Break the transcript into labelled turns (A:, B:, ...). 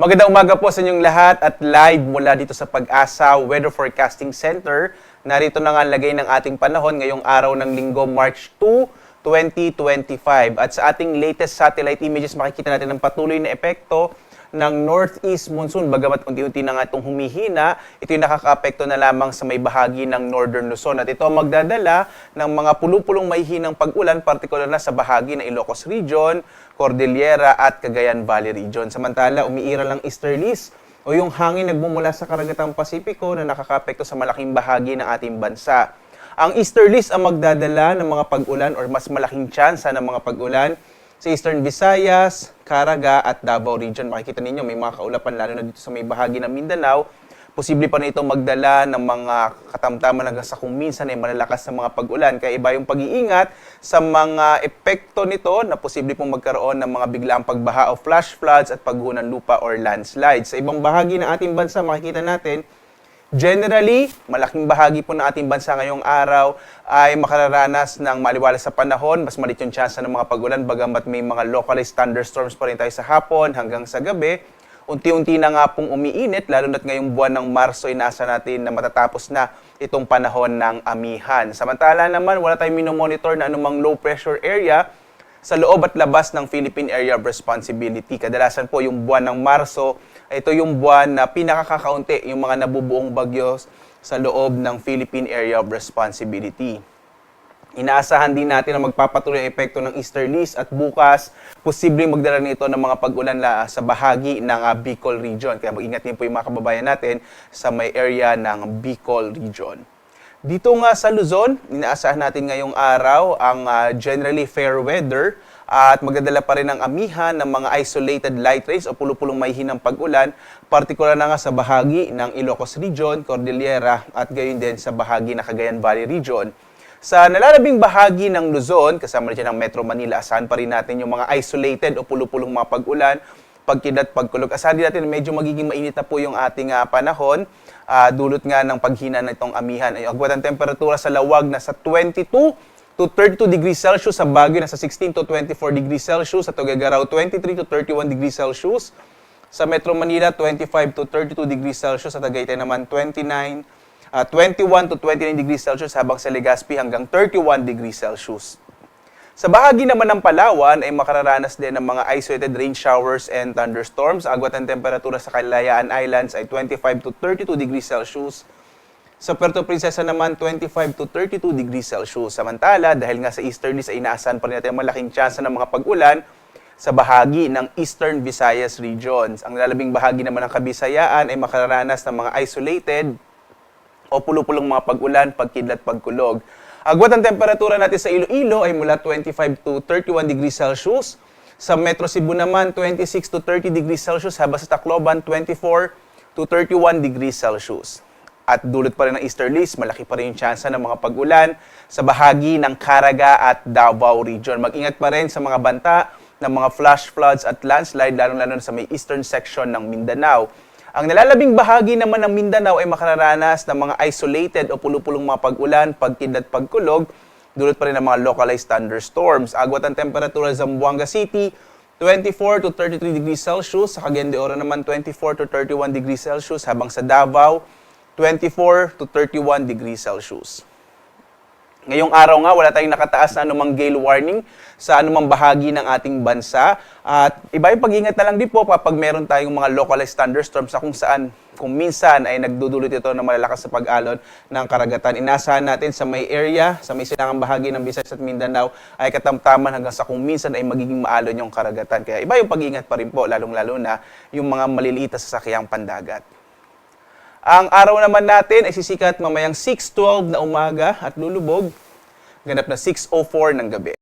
A: Magandang umaga po sa inyong lahat at live mula dito sa Pag-asa Weather Forecasting Center. Narito na nga ang lagay ng ating panahon ngayong araw ng Linggo, March 2, 2025. At sa ating latest satellite images, makikita natin ang patuloy na epekto ng northeast monsoon. Bagamat unti-unti na nga itong humihina, ito yung nakaka-apekto na lamang sa may bahagi ng northern Luzon. At ito ang magdadala ng mga pulupulong mahihinang pag-ulan, partikular na sa bahagi ng Ilocos Region, Cordillera at Cagayan Valley Region. Samantala, umiiral ang easterlies o yung hangin nagmumula sa karagatang Pasipiko na nakaka-apekto sa malaking bahagi ng ating bansa. Ang easterlies ang magdadala ng mga pag-ulan or mas malaking tsansa ng mga pag-ulan sa Eastern Visayas, Caraga at Davao Region. Makikita ninyo may mga kaulapan lalo na dito sa may bahagi ng Mindanao. Posible pa na itong magdala ng mga katamtaman hanggang sa kung minsan ay malalakas na mga pag-ulan. Kaya iba yung pag-iingat sa mga epekto nito na posible pong magkaroon ng mga biglaang pagbaha o flash floods at pagguho ng lupa or landslides. Sa ibang bahagi ng ating bansa, makikita natin generally, malaking bahagi po ng ating bansa ngayong araw ay makararanas ng maliwalas sa panahon. Mas maliit yung tsansa ng mga pag-ulan, bagamat may mga localized thunderstorms pa rin tayo sa hapon hanggang sa gabi. Unti-unti na nga pong umiinit, lalo na't ngayong buwan ng Marso, inasa natin na matatapos na itong panahon ng amihan. Samantala naman, wala tayong minomonitor na anumang low pressure area sa loob at labas ng Philippine Area of Responsibility. Kadalasan po yung buwan ng Marso, ito yung buwan na pinakakakaunti yung mga nabubuong bagyo sa loob ng Philippine Area of Responsibility. Inaasahan din natin na magpapatuloy ang epekto ng easterlies at bukas, posibleng magdala nito ng mga pag-ulan sa bahagi ng Bicol Region. Kaya mag-ingat din po yung mga kababayan natin sa may area ng Bicol Region. Dito nga sa Luzon, inaasahan natin ngayong araw ang generally fair weather at magdadala pa rin ng amihan ng mga isolated light rains o pulupulong mahihinang pag-ulan, partikular na nga sa bahagi ng Ilocos Region, Cordillera at gayon din sa bahagi ng Cagayan Valley Region. Sa nalalabing bahagi ng Luzon, kasama rin ng Metro Manila, asahan pa rin natin yung mga isolated o pulupulong mga pag-ulan, pagkidlat, pagkulog. Asahan din natin medyo magiging mainit na po yung ating panahon, dulot nga ng paghina ng itong amihan. Ay agwat ang temperatura sa Lawag na sa 22 to 32 degrees Celsius, sa Baguio nasa 16 to 24 degrees Celsius, sa Tuguegarao 23 to 31 degrees Celsius, sa Metro Manila 25 to 32 degrees Celsius, sa Tagaytay naman 21 to 29 degrees Celsius, habang sa Legazpi hanggang 31 degrees Celsius. Sa bahagi naman ng Palawan ay makararanas din ng mga isolated rain showers and thunderstorms. Agwat ang temperatura sa Kalayaan Islands ay 25 to 32 degrees Celsius. Sa Puerto Princesa naman, 25 to 32 degrees Celsius. Samantala, dahil nga sa easterlies ay inaasahan pa rin natin malaking tsansa ng mga pag-ulan sa bahagi ng Eastern Visayas regions. Ang lalabing bahagi naman ng Kabisayaan ay makararanas ng mga isolated o pulupulong mga pag-ulan, pagkidlat, pagkulog. Agwat ang temperatura natin sa Iloilo ay mula 25 to 31 degrees Celsius. Sa Metro Cebu naman, 26 to 30 degrees Celsius, habang sa Tacloban, 24 to 31 degrees Celsius. At dulot pa rin ng easterlies, malaki pa rin yung tsansa ng mga pag-ulan sa bahagi ng Caraga at Davao Region. Mag-ingat pa rin sa mga banta ng mga flash floods at landslide, lalong-lalo na sa may eastern section ng Mindanao. Ang nalalabing bahagi naman ng Mindanao ay makararanas ng mga isolated o pulupulong mga pag-ulan, pagkidlat, pagkulog, dulot pa rin ng mga localized thunderstorms. Agwat ang temperatura sa Zamboanga City, 24 to 33 degrees Celsius, sa Cagayan de Oro naman 24 to 31 degrees Celsius, habang sa Davao, 24 to 31 degrees Celsius. Ngayong araw nga, wala tayong nakataas na anumang gale warning sa anumang bahagi ng ating bansa. At iba yung pag-ingat na lang din po kapag meron tayong mga localized thunderstorms na kung saan, kung minsan ay nagdudulot ito ng malalakas sa pag-alon ng karagatan. Inasahan natin sa may area, sa may silangang bahagi ng Visayas at Mindanao ay katamtaman hanggang sa kung minsan ay magiging maalon yung karagatan. Kaya iba yung pag-ingat pa rin po, lalong-lalo na yung mga maliliit na sasakyang pandagat. Ang araw naman natin ay sisikat mamayang 6:12 na umaga at lulubog ganap na 6:04 ng gabi.